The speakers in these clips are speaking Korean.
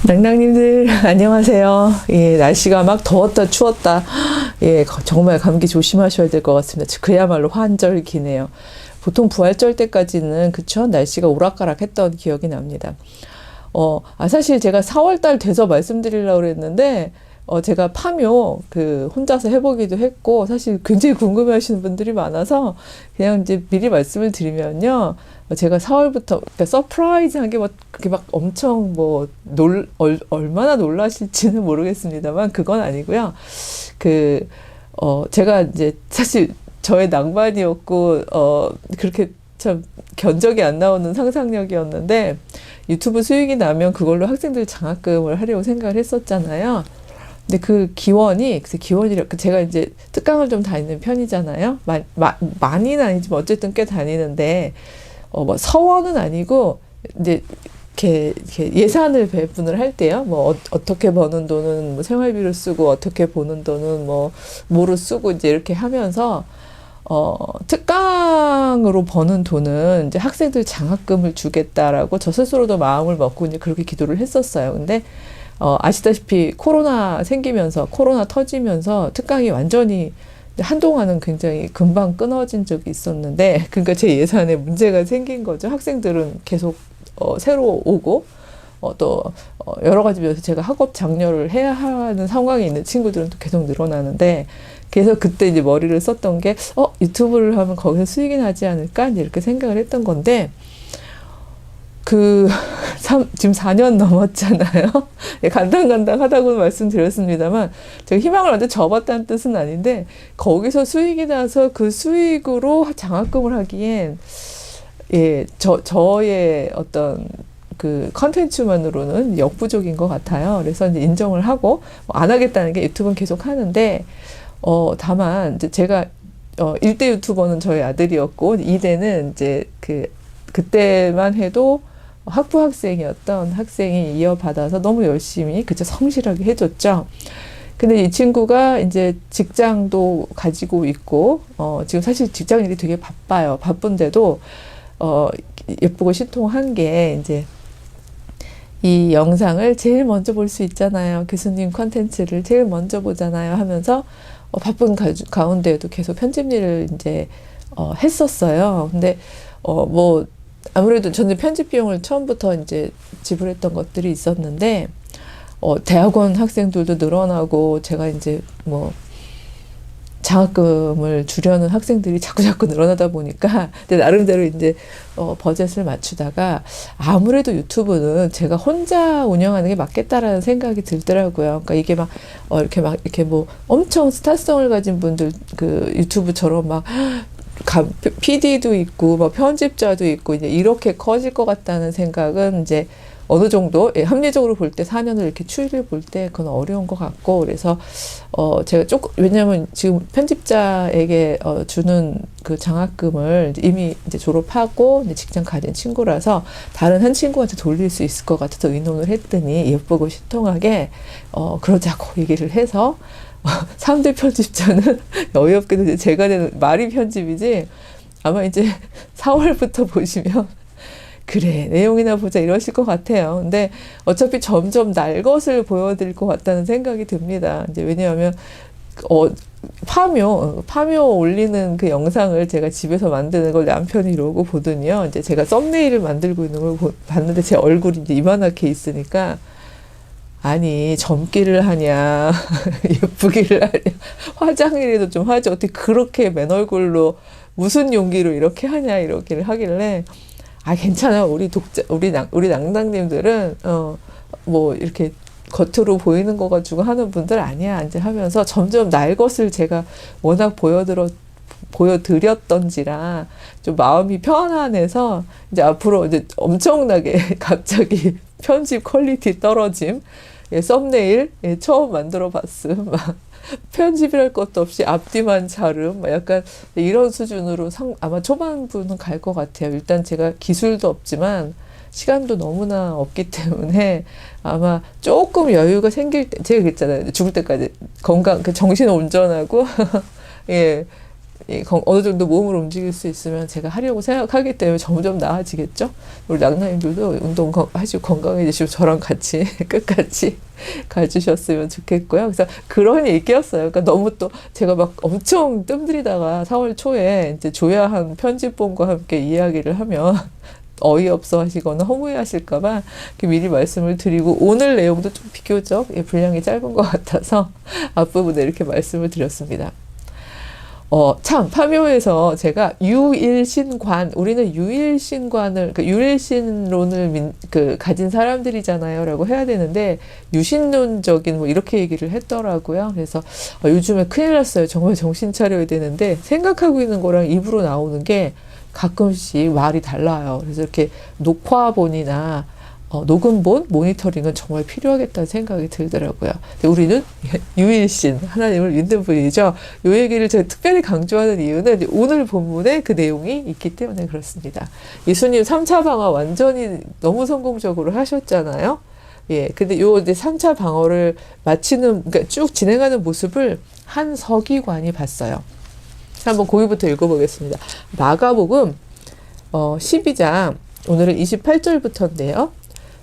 낭낭님들 안녕하세요. 예, 날씨가 막 더웠다 추웠다. 예, 정말 감기 조심하셔야 될 것 같습니다. 그야말로 환절기네요. 보통 부활절 때까지는 그쵸? 날씨가 오락가락했던 기억이 납니다. 사실 제가 4월달 돼서 말씀드리려고 그랬는데 제가 파묘 혼자서 해보기도 했고 사실 굉장히 궁금해하시는 분들이 많아서 그냥 이제 미리 말씀을 드리면요. 제가 4월부터 그러니까 서프라이즈한 게 그렇게 막 엄청 얼마나 놀라실지는 모르겠습니다만 그건 아니고요. 제가 이제 사실 저의 낭만이었고 그렇게 참 견적이 안 나오는 상상력이었는데 유튜브 수익이 나면 그걸로 학생들 장학금을 하려고 생각을 했었잖아요. 근데 제가 이제 특강을 좀 다니는 편이잖아요. 많이는 아니지만 어쨌든 꽤 다니는데, 서원은 아니고, 이제, 이렇게 예산을 배분을 할 때요. 어떻게 버는 돈은 생활비로 쓰고, 어떻게 버는 돈은 뭐로 쓰고, 이제 이렇게 하면서, 특강으로 버는 돈은 이제 학생들 장학금을 주겠다라고 저 스스로도 마음을 먹고 이제 그렇게 기도를 했었어요. 근데, 아시다시피 코로나 터지면서 특강이 완전히 한동안은 굉장히 금방 끊어진 적이 있었는데, 그러니까 제 예산에 문제가 생긴 거죠. 학생들은 계속, 새로 오고, 여러 가지 면에서 제가 학업 장려를 해야 하는 상황에 있는 친구들은 또 계속 늘어나는데, 그래서 그때 이제 머리를 썼던 게, 유튜브를 하면 거기서 수익이 나지 않을까? 이렇게 생각을 했던 건데, 지금 4년 넘었잖아요. 예, 간당간당 하다고 말씀드렸습니다만, 제가 희망을 완전 접었다는 뜻은 아닌데, 거기서 수익이 나서 그 수익으로 장학금을 하기엔, 예, 저의 어떤 컨텐츠만으로는 역부족인 것 같아요. 그래서 이제 인정을 하고, 안 하겠다는 게 유튜브는 계속 하는데, 다만, 이제 제가, 1대 유튜버는 저희 아들이었고, 2대는 이제 그때만 해도 학부 학생이었던 학생이 이어받아서 너무 열심히, 성실하게 해줬죠. 근데 이 친구가 이제 직장도 가지고 있고, 지금 사실 직장 일이 되게 바빠요. 바쁜데도, 예쁘고 신통한 게 이제 이 영상을 제일 먼저 볼 수 있잖아요. 교수님 콘텐츠를 제일 먼저 보잖아요. 하면서 바쁜 가운데에도 계속 편집 일을 이제 했었어요. 근데 아무래도 저는 편집 비용을 처음부터 이제 지불했던 것들이 있었는데, 대학원 학생들도 늘어나고, 제가 이제 장학금을 주려는 학생들이 자꾸 늘어나다 보니까, 근데 나름대로 이제, 버젯을 맞추다가, 아무래도 유튜브는 제가 혼자 운영하는 게 맞겠다라는 생각이 들더라고요. 그러니까 이게 이렇게 엄청 스타성을 가진 분들, 유튜브처럼 PD도 있고, 편집자도 있고, 이제 이렇게 커질 것 같다는 생각은 이제 어느 정도, 합리적으로 볼 때 4년을 이렇게 추이를 볼 때 그건 어려운 것 같고, 그래서, 제가 왜냐면 지금 편집자에게, 주는 장학금을 이미 이제 졸업하고, 이제 직장 가진 친구라서 다른 한 친구한테 돌릴 수 있을 것 같아서 의논을 했더니 예쁘고 신통하게, 그러자고 얘기를 해서, 3대 편집자는 어이없게도 이제 제가 되는 말이 편집이지 아마 이제 4월부터 보시면 그래 내용이나 보자 이러실 것 같아요. 근데 어차피 점점 날 것을 보여드릴 것 같다는 생각이 듭니다. 이제 왜냐하면 파묘 올리는 그 영상을 제가 집에서 만드는 걸 남편이 이러고 보더니요. 이제 제가 썸네일을 만들고 있는 걸 봤는데 제 얼굴이 이제 이만하게 있으니까 아니 젊기를 하냐 예쁘기를 하냐 화장이라도 좀 하지 어떻게 그렇게 맨 얼굴로 무슨 용기로 이렇게 하냐 이렇게 하길래 괜찮아요. 우리 낭낭님들은 이렇게 겉으로 보이는 거 가지고 하는 분들 아니야 이제 하면서 점점 날 것을 제가 워낙 보여드렸던지라 좀 마음이 편안해서 이제 앞으로 이제 엄청나게 갑자기 편집 퀄리티 떨어짐, 썸네일 처음 만들어 봤음, 편집이랄 것도 없이 앞뒤만 자름, 약간 이런 수준으로 아마 초반부는 갈 것 같아요. 일단 제가 기술도 없지만 시간도 너무나 없기 때문에 아마 조금 여유가 생길 때, 제가 그랬잖아요. 죽을 때까지 정신 온전하고, 예, 어느 정도 몸을 움직일 수 있으면 제가 하려고 생각하기 때문에 점점 나아지겠죠. 우리 낭나님들도 운동 하시고 건강해지시고 저랑 같이 끝까지 가주셨으면 좋겠고요. 그래서 그런 얘기였어요. 그러니까 너무 또 제가 막 엄청 뜸들이다가 4월 초에 이제 조야한 편집본과 함께 이야기를 하면 어이없어 하시거나 허무해 하실까봐 미리 말씀을 드리고, 오늘 내용도 좀 비교적 분량이 짧은 것 같아서 앞부분에 이렇게 말씀을 드렸습니다. 참, 파묘에서 제가 유일신관, 우리는 유일신관을, 유일신론을 가진 사람들이잖아요. 라고 해야 되는데, 유신론적인 이렇게 얘기를 했더라고요. 그래서, 요즘에 큰일 났어요. 정말 정신 차려야 되는데, 생각하고 있는 거랑 입으로 나오는 게 가끔씩 말이 달라요. 그래서 이렇게 녹화본이나 녹음본 모니터링은 정말 필요하겠다는 생각이 들더라고요. 우리는 유일신 하나님을 믿는 분이죠. 이 얘기를 제가 특별히 강조하는 이유는 오늘 본문에 그 내용이 있기 때문에 그렇습니다. 예수님 3차 방어 완전히 너무 성공적으로 하셨잖아요. 예, 근데 요 이제 3차 방어를 마치는, 그러니까 쭉 진행하는 모습을 한 서기관이 봤어요. 한번 거기부터 읽어보겠습니다. 마가복음 12장, 오늘은 28절부터인데요.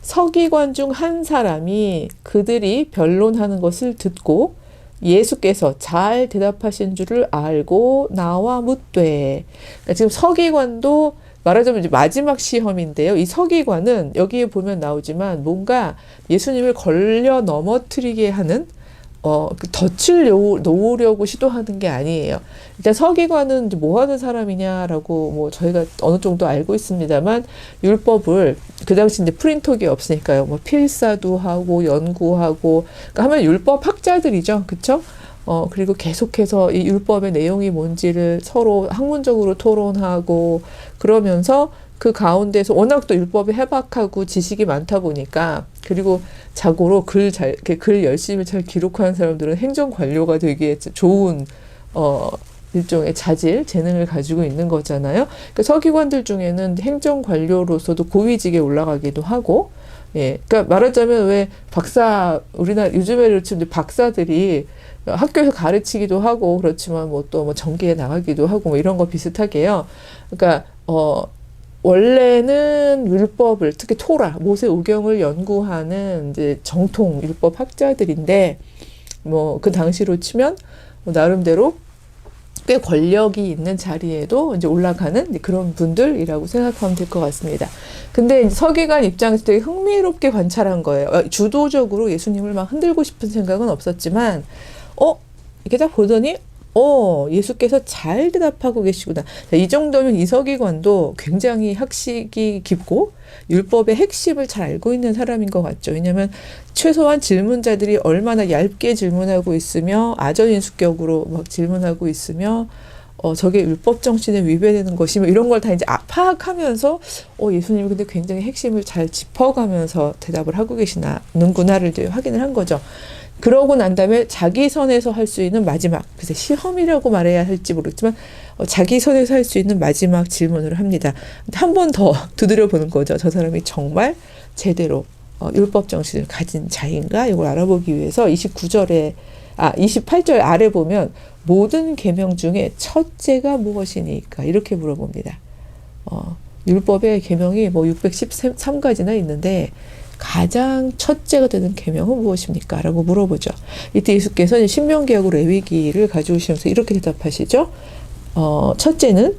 서기관 중 한 사람이 그들이 변론하는 것을 듣고 예수께서 잘 대답하신 줄을 알고 나와 묻되. 그러니까 지금 서기관도 말하자면 이제 마지막 시험인데요. 이 서기관은 여기에 보면 나오지만 뭔가 예수님을 걸려 넘어뜨리게 하는 덫을 놓으려고 시도하는 게 아니에요. 일단 서기관은 이제 뭐 하는 사람이냐라고 저희가 어느 정도 알고 있습니다만, 율법을 그 당시 이제 프린터기 없으니까요. 필사도 하고 연구하고, 그러니까 하면 율법 학자들이죠. 그쵸? 그리고 계속해서 이 율법의 내용이 뭔지를 서로 학문적으로 토론하고, 그러면서 그 가운데서 워낙 또 율법에 해박하고 지식이 많다 보니까, 그리고 자고로 글 열심히 잘 기록하는 사람들은 행정관료가 되기에 좋은 일종의 자질, 재능을 가지고 있는 거잖아요. 그러니까 서기관들 중에는 행정관료로서도 고위직에 올라가기도 하고, 예, 그러니까 말하자면 왜 우리나라 요즘에 치면 박사들이 학교에서 가르치기도 하고 그렇지만 또 전기에 나가기도 하고 이런 거 비슷하게요. 그러니까 원래는 율법을, 특히 토라, 모세오경을 연구하는 이제 정통 율법 학자들인데, 그 당시로 치면 나름대로 꽤 권력이 있는 자리에도 이제 올라가는 그런 분들이라고 생각하면 될 것 같습니다. 근데 서기관 입장에서 되게 흥미롭게 관찰한 거예요. 주도적으로 예수님을 막 흔들고 싶은 생각은 없었지만, 이렇게 딱 보더니, 예수께서 잘 대답하고 계시구나. 이 정도면 이 서기관도 굉장히 학식이 깊고 율법의 핵심을 잘 알고 있는 사람인 것 같죠. 왜냐하면 최소한 질문자들이 얼마나 얇게 질문하고 있으며 아전인수격으로 막 질문하고 있으며 저게 율법 정신에 위배되는 것이며 이런 걸 다 이제 파악하면서 예수님이 근데 굉장히 핵심을 잘 짚어가면서 대답을 하고 계시는구나를 이제 확인을 한 거죠. 그러고 난 다음에 자기 선에서 할 수 있는 마지막, 글쎄 시험이라고 말해야 할지 모르겠지만 자기 선에서 할 수 있는 마지막 질문을 합니다. 한 번 더 두드려 보는 거죠. 저 사람이 정말 제대로 율법 정신을 가진 자인가? 이걸 알아보기 위해서 28절 아래 보면 모든 계명 중에 첫째가 무엇이니까? 이렇게 물어봅니다. 율법의 계명이 613가지나 있는데 가장 첫째가 되는 계명은 무엇입니까? 라고 물어보죠. 이때 예수께서 신명기하고 레위기를 가져오시면서 이렇게 대답하시죠. 첫째는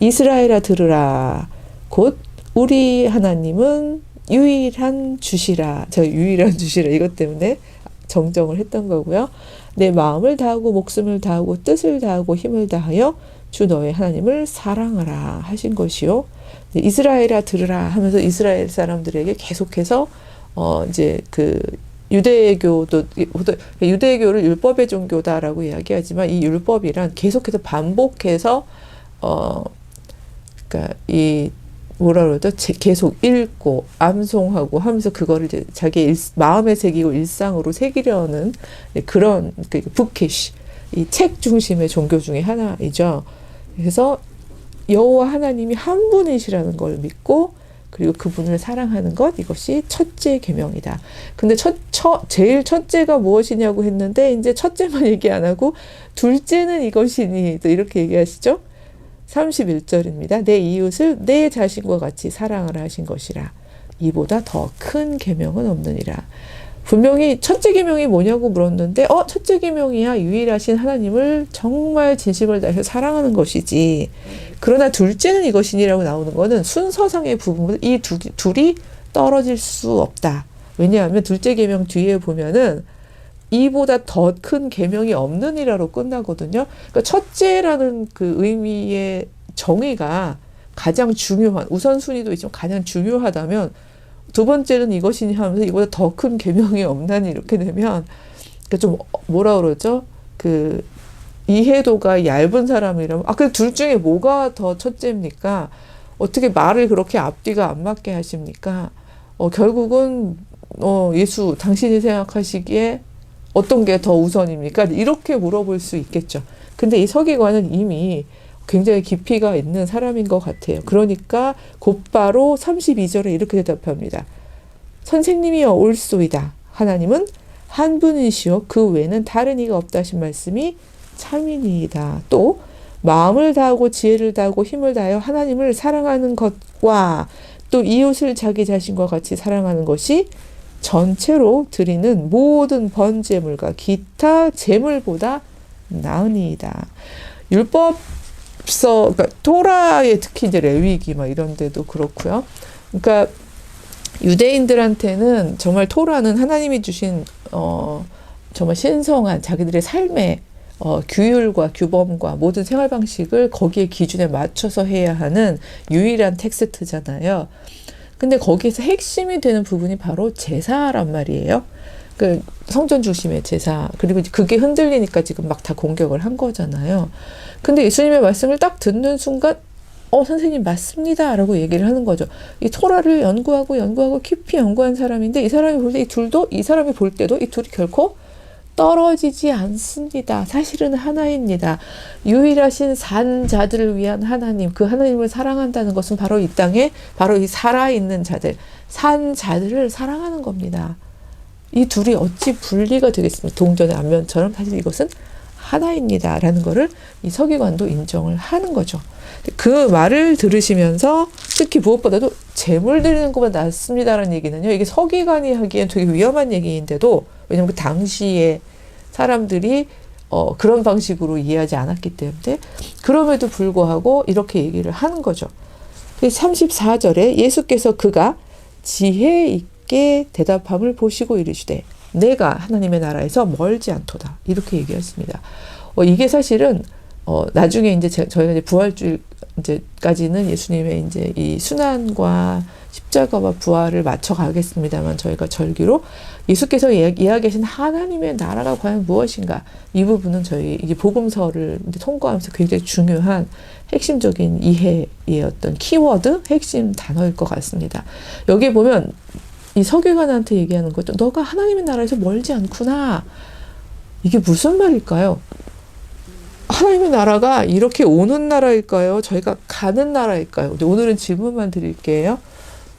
이스라엘아 들으라. 곧 우리 하나님은 유일한 주시라. 제가 유일한 주시라 이것 때문에 정정을 했던 거고요. 내 마음을 다하고 목숨을 다하고 뜻을 다하고 힘을 다하여 주 너의 하나님을 사랑하라 하신 것이요. 이스라엘아 들으라 하면서 이스라엘 사람들에게 계속해서 이제 유대교를 율법의 종교다라고 이야기하지만 이 율법이란 계속해서 반복해서 그러니까 계속 읽고 암송하고 하면서 그거를 이제 자기 마음에 새기고 일상으로 새기려는 그런 북키시, 이 책 중심의 종교 중에 하나이죠. 그래서 여호와 하나님이 한 분이시라는 걸 믿고 그리고 그분을 사랑하는 것, 이것이 첫째 계명이다. 근데 제일 첫째가 무엇이냐고 했는데 이제 첫째만 얘기 안 하고 둘째는 이것이니 또 이렇게 얘기하시죠. 31절입니다. 내 이웃을 내 자신과 같이 사랑하라 하신 것이라. 이보다 더 큰 계명은 없느니라. 분명히 첫째 계명이 뭐냐고 물었는데 첫째 계명이야 유일하신 하나님을 정말 진심을 다해서 사랑하는 것이지. 그러나 둘째는 이것이니라고 나오는 거는 순서상의 부분은 이 둘이 떨어질 수 없다. 왜냐하면 둘째 계명 뒤에 보면은 이보다 더 큰 계명이 없느니라로 끝나거든요. 그러니까 첫째라는 그 의미의 정의가 가장 중요한, 우선순위도 있지만 가장 중요하다면 두 번째는 이것이니 하면서 이보다 더 큰 계명이 없나니 이렇게 되면 그러니까 좀 뭐라 그러죠? 그 이해도가 얇은 사람이라면 그 둘 중에 뭐가 더 첫째입니까? 어떻게 말을 그렇게 앞뒤가 안 맞게 하십니까? 결국은 예수 당신이 생각하시기에 어떤 게 더 우선입니까? 이렇게 물어볼 수 있겠죠. 근데 이 서기관은 이미 굉장히 깊이가 있는 사람인 것 같아요. 그러니까 곧바로 32절에 이렇게 대답합니다. 선생님이여 옳소이다. 하나님은 한 분이시오. 그 외에는 다른 이가 없다 하신 말씀이 참이니이다. 또 마음을 다하고 지혜를 다하고 힘을 다하여 하나님을 사랑하는 것과 또 이웃을 자기 자신과 같이 사랑하는 것이 전체로 드리는 모든 번제물과 기타 제물보다 나으니이다. 그러니까 토라에 특히 이제 레위기 막 이런 데도 그렇고요. 그러니까 유대인들한테는 정말 토라는 하나님이 주신 정말 신성한 자기들의 삶의 규율과 규범과 모든 생활 방식을 거기에 기준에 맞춰서 해야 하는 유일한 텍스트잖아요. 근데 거기에서 핵심이 되는 부분이 바로 제사란 말이에요. 그 성전 중심의 제사. 그리고 그게 흔들리니까 지금 막 다 공격을 한 거잖아요. 근데 예수님의 말씀을 딱 듣는 순간 선생님 맞습니다 라고 얘기를 하는 거죠. 이 토라를 연구하고 깊이 연구한 사람인데 이 사람이 볼 때 이 사람이 볼 때도 이 둘이 결코 떨어지지 않습니다. 사실은 하나입니다. 유일하신 산자들을 위한 하나님, 그 하나님을 사랑한다는 것은 바로 이 땅에 바로 이 살아있는 자들, 산자들을 사랑하는 겁니다. 이 둘이 어찌 분리가 되겠습니까? 동전의 앞면처럼 사실 이것은 하나입니다 라는 거를 이 서기관도 인정을 하는 거죠. 그 말을 들으시면서 특히 무엇보다도 제물 드리는 것보다 낫습니다라는 얘기는요. 이게 서기관이 하기엔 되게 위험한 얘기인데도 왜냐하면 그 당시에 사람들이 그런 방식으로 이해하지 않았기 때문에 그럼에도 불구하고 이렇게 얘기를 하는 거죠. 34절에 예수께서 그가 지혜 있게 대답함을 보시고 이르시되 내가 하나님의 나라에서 멀지 않도다 이렇게 얘기했습니다. 이게 사실은 나중에 이제 저희가 이제 부활주일 이제까지는 예수님의 이제 이 순환과 십자가와 부활을 맞춰 가겠습니다만 저희가 절기로 예수께서 이야기하신 하나님의 나라가 과연 무엇인가 이 부분은 저희 이제 복음서를 이제 통과하면서 굉장히 중요한 핵심적인 이해의 어떤 키워드, 핵심 단어일 것 같습니다. 여기 보면 이 서기관한테 얘기하는 거죠. 너가 하나님의 나라에서 멀지 않구나. 이게 무슨 말일까요? 하나님의 나라가 이렇게 오는 나라일까요? 저희가 가는 나라일까요? 근데 오늘은 질문만 드릴게요.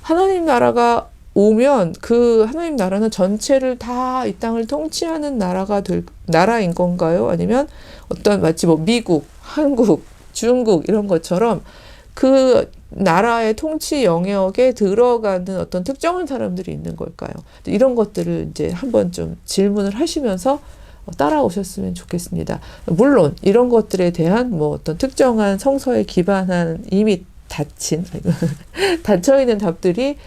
하나님 나라가 오면 그 하나님 나라는 전체를 다 이 땅을 통치하는 나라인 건가요? 아니면 어떤 마치 뭐 미국, 한국, 중국 이런 것처럼 그 나라의 통치 영역에 들어가는 어떤 특정한 사람들이 있는 걸까요? 이런 것들을 이제 한번 좀 질문을 하시면서 따라오셨으면 좋겠습니다. 물론 이런 것들에 대한 뭐 어떤 특정한 성서에 기반한 이미 닫혀 있는 답들이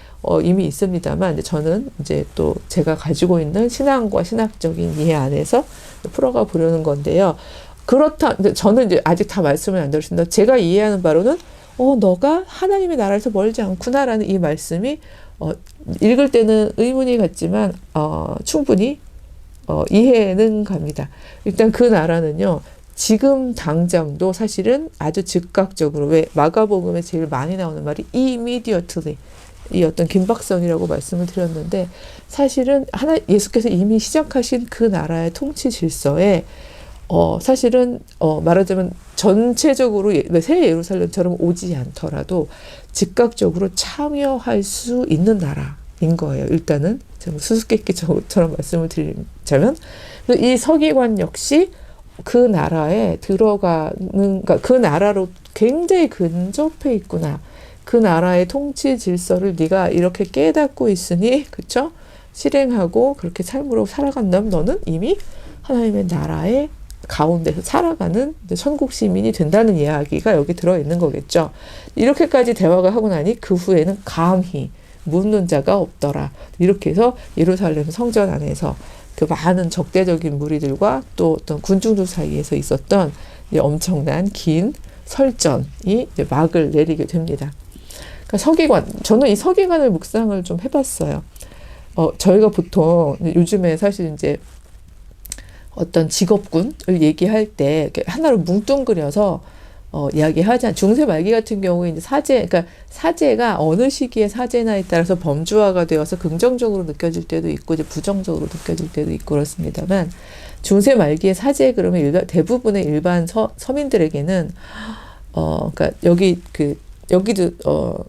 이미 있습니다만 저는 이제 또 제가 가지고 있는 신앙과 신학적인 이해 안에서 풀어가 보려는 건데요. 그렇다. 저는 이제 아직 다 말씀을 안 들으신다. 제가 이해하는 바로는 너가 하나님의 나라에서 멀지 않구나라는 이 말씀이 읽을 때는 의문이 같지만 충분히 이해는 갑니다. 일단 그 나라는요. 지금 당장도 사실은 아주 즉각적으로 왜 마가복음에 제일 많이 나오는 말이 immediately 이 어떤 긴박성이라고 말씀을 드렸는데 사실은 예수께서 이미 시작하신 그 나라의 통치 질서에 사실은 말하자면 전체적으로 새 예루살렘처럼 오지 않더라도 즉각적으로 참여할 수 있는 나라인 거예요. 일단은 수수께끼처럼 말씀을 드리자면 이 서기관 역시 그 나라에 들어가는, 그러니까 그 나라로 굉장히 근접해 있구나. 그 나라의 통치 질서를 네가 이렇게 깨닫고 있으니, 그쵸? 실행하고 그렇게 삶으로 살아간다면 너는 이미 하나님의 나라의 가운데서 살아가는 천국 시민이 된다는 이야기가 여기 들어있는 거겠죠. 이렇게까지 대화가 하고 나니 그 후에는 감히 묻는 자가 없더라. 이렇게 해서 예루살렘 성전 안에서 그 많은 적대적인 무리들과 또 어떤 군중들 사이에서 있었던 엄청난 긴 설전이 이제 막을 내리게 됩니다. 그러니까 서기관, 저는 이 서기관의 묵상을 좀 해봤어요. 저희가 보통 요즘에 사실 이제 어떤 직업군을 얘기할 때 하나로 뭉뚱그려서 이야기하자. 중세 말기 같은 경우에 이제 그러니까 사제가 어느 시기의 사제나에 따라서 범주화가 되어서 긍정적으로 느껴질 때도 있고 이제 부정적으로 느껴질 때도 있고 그렇습니다만 중세 말기의 사제 그러면 대부분의 일반 서민들에게는 그러니까 여기도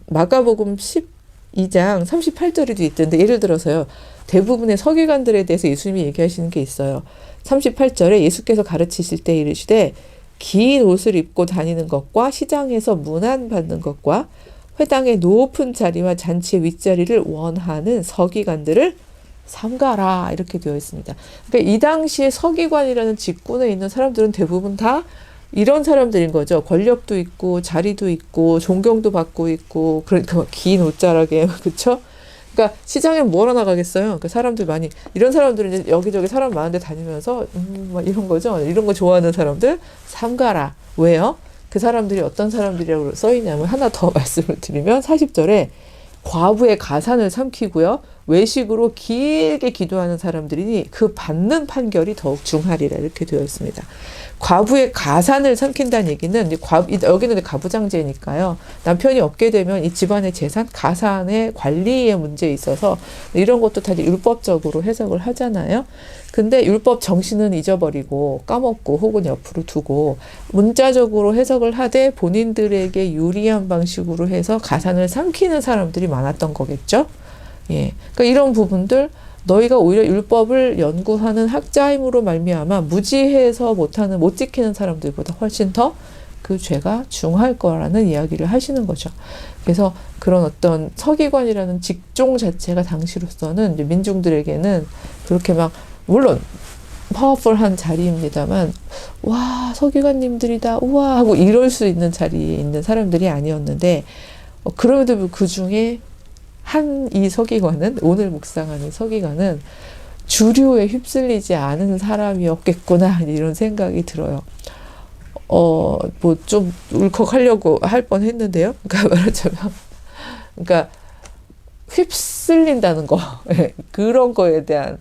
마가복음 12장 38절에도 있던데 예를 들어서요. 대부분의 서기관들에 대해서 예수님이 얘기하시는 게 있어요. 38절에 예수께서 가르치실 때 이르시되 긴 옷을 입고 다니는 것과 시장에서 문안받는 것과 회당의 높은 자리와 잔치의 윗자리를 원하는 서기관들을 삼가라 이렇게 되어 있습니다. 그러니까 이 당시에 서기관이라는 직군에 있는 사람들은 대부분 다 이런 사람들인 거죠. 권력도 있고 자리도 있고 존경도 받고 있고 그러니까 긴 옷자락에 그렇죠? 그러니까 시장에 뭐하러 나가겠어요? 그러니까 사람들 많이 이런 사람들은 이제 여기저기 사람 많은데 다니면서 막 이런 거죠. 이런 거 좋아하는 사람들 삼가라. 왜요? 그 사람들이 어떤 사람들이라고 써 있냐면 하나 더 말씀을 드리면 40절에 과부의 가산을 삼키고요. 외식으로 길게 기도하는 사람들이니 그 받는 판결이 더욱 중하리라 이렇게 되어 있습니다. 과부의 가산을 삼킨다는 얘기는 여기는 가부장제니까요. 남편이 없게 되면 이 집안의 재산, 가산의 관리에 문제에 있어서 이런 것도 다 율법적으로 해석을 하잖아요. 근데 율법 정신은 잊어버리고 까먹고 혹은 옆으로 두고 문자적으로 해석을 하되 본인들에게 유리한 방식으로 해서 가산을 삼키는 사람들이 많았던 거겠죠. 예, 그러니까 이런 부분들 너희가 오히려 율법을 연구하는 학자임으로 말미암아 무지해서 못 지키는 사람들보다 훨씬 더 그 죄가 중할 거라는 이야기를 하시는 거죠. 그래서 그런 어떤 서기관이라는 직종 자체가 당시로서는 이제 민중들에게는 그렇게 막 물론 파워풀한 자리입니다만 와 서기관님들이다 우와 하고 이럴 수 있는 자리에 있는 사람들이 아니었는데 그럼에도 불구하고 그 중에 이 서기관은 오늘 묵상하는 서기관은 주류에 휩쓸리지 않은 사람이었겠구나 이런 생각이 들어요. 뭐 좀 울컥하려고 할 뻔했는데요. 그러니까 말하자면 그러니까 휩쓸린다는 거 그런 거에 대한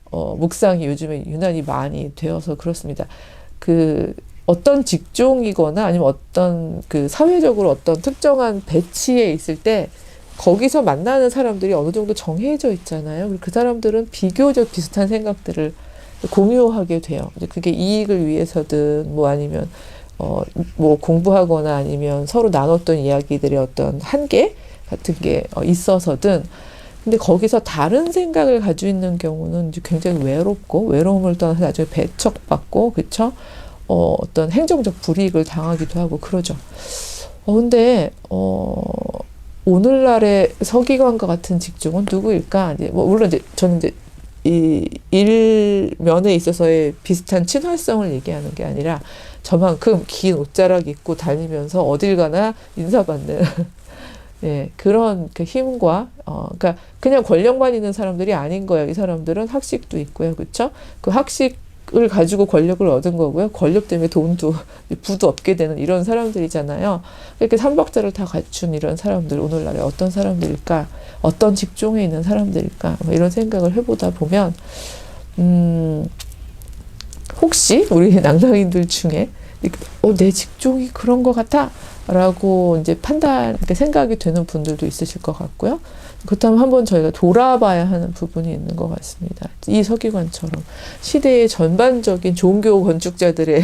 묵상이 요즘에 유난히 많이 되어서 그렇습니다. 그 어떤 직종이거나 아니면 어떤 그 사회적으로 어떤 특정한 배치에 있을 때 거기서 만나는 사람들이 어느 정도 정해져 있잖아요. 그 사람들은 비교적 비슷한 생각들을 공유하게 돼요. 그게 이익을 위해서든 뭐 아니면 뭐 공부하거나 아니면 서로 나눴던 이야기들의 어떤 한계 같은 게 있어서든 근데 거기서 다른 생각을 가지고 있는 경우는 이제 굉장히 외롭고 외로움을 떠나서 나중에 배척받고 그쵸? 어떤 행정적 불이익을 당하기도 하고 그러죠. 근데 오늘날의 서기관과 같은 직종은 누구일까? 이제 뭐 물론 이제 저는 이제 이 일면에 있어서의 비슷한 친화성을 얘기하는 게 아니라 저만큼 긴 옷자락 입고 다니면서 어딜 가나 인사받는 예, 그런 그 힘과 그러니까 그냥 권력만 있는 사람들이 아닌 거예요. 이 사람들은 학식도 있고요. 그렇죠? 그 학식을 가지고 권력을 얻은 거고요. 권력 때문에 돈도 부도 없게 되는 이런 사람들이잖아요. 이렇게 삼박자를 다 갖춘 이런 사람들 오늘날에 어떤 사람들일까? 어떤 직종에 있는 사람들일까? 뭐 이런 생각을 해보다 보면 혹시 우리 낭낭인들 중에 내 직종이 그런 것 같아? 라고 이제 그러니까 생각이 되는 분들도 있으실 것 같고요. 그렇다면 한번 저희가 돌아봐야 하는 부분이 있는 것 같습니다. 이 서기관처럼 시대의 전반적인 종교 건축자들의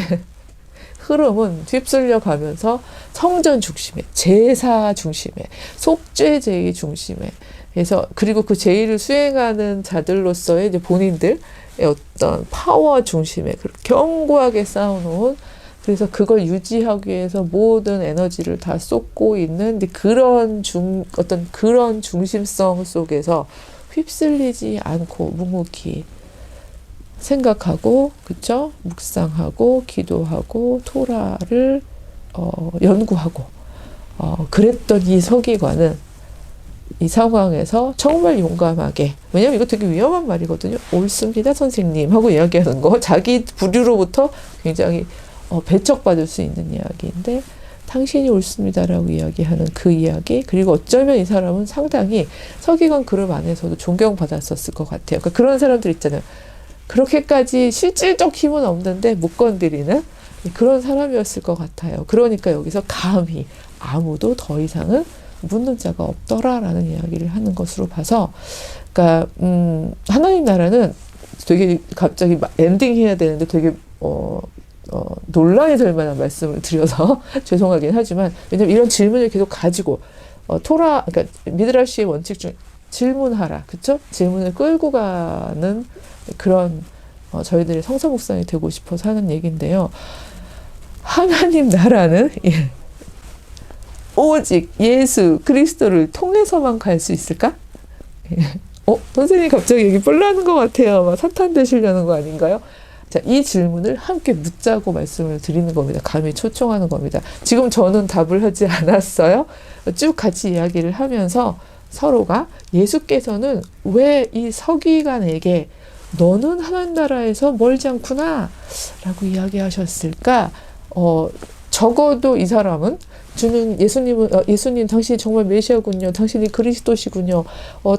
흐름은 휩쓸려 가면서 성전 중심에, 제사 중심에, 속죄 제의 중심에, 그래서 그리고 그 제의를 수행하는 자들로서의 이제 본인들의 어떤 파워 중심에 견고하게 쌓아놓은, 그래서 그걸 유지하기 위해서 모든 에너지를 다 쏟고 있는 어떤 그런 중심성 속에서 휩쓸리지 않고 묵묵히 생각하고, 그쵸? 묵상하고, 기도하고, 토라를, 연구하고, 그랬던 이 서기관은 이 상황에서 정말 용감하게, 왜냐면 이거 되게 위험한 말이거든요. 옳습니다, 선생님. 하고 이야기하는 거. 자기 부류로부터 굉장히 배척받을 수 있는 이야기인데, 당신이 옳습니다라고 이야기하는 그 이야기, 그리고 어쩌면 이 사람은 상당히 서기관 그룹 안에서도 존경받았었을 것 같아요. 그러니까 그런 사람들 있잖아요. 그렇게까지 실질적 힘은 없는데 못 건드리는 그런 사람이었을 것 같아요. 그러니까 여기서 감히 아무도 더 이상은 묻는 자가 없더라라는 이야기를 하는 것으로 봐서, 그러니까 하나님 나라는 되게 갑자기 엔딩해야 되는데 되게 논란이 될 만한 말씀을 드려서 죄송하긴 하지만, 왜냐면 이런 질문을 계속 가지고 그러니까 미드라시의 원칙 중 질문하라, 그쵸? 질문을 끌고 가는 그런 저희들의 성서 묵상이 되고 싶어서 하는 얘기인데요. 하나님 나라는 오직 예수 그리스도를 통해서만 갈 수 있을까? 선생님 갑자기 여기 뿔나는 것 같아요. 막 사탄 되시려는 거 아닌가요? 자, 이 질문을 함께 묻자고 말씀을 드리는 겁니다. 감히 초청하는 겁니다. 지금 저는 답을 하지 않았어요. 쭉 같이 이야기를 하면서 서로가 예수께서는 왜 이 서기관에게 너는 하나님 나라에서 멀지 않구나 라고 이야기하셨을까? 적어도 이 사람은 예수님 당신이 정말 메시아군요. 당신이 그리스도시군요.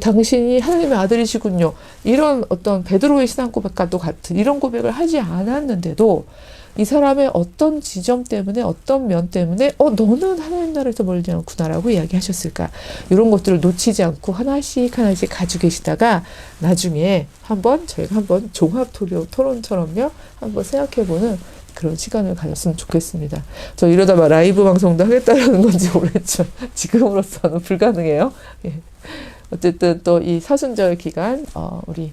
당신이 하나님의 아들이시군요. 이런 어떤 베드로의 신앙 고백과도 같은 이런 고백을 하지 않았는데도 이 사람의 어떤 지점 때문에, 어떤 면 때문에 너는 하나님 나라에서 멀지 않구나라고 이야기하셨을까? 이런 것들을 놓치지 않고 하나씩 가지고 계시다가 나중에 저희가 한번 종합 토론처럼요 한번 생각해보는 그런 시간을 가졌으면 좋겠습니다. 저 이러다 막 라이브 방송도 하겠다는 건지 모르겠죠. 지금으로서는 불가능해요. 예. 어쨌든 또 이 사순절 기간 우리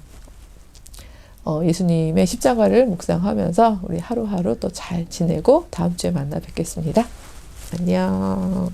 예수님의 십자가를 묵상하면서 우리 하루하루 또 잘 지내고 다음 주에 만나 뵙겠습니다. 안녕.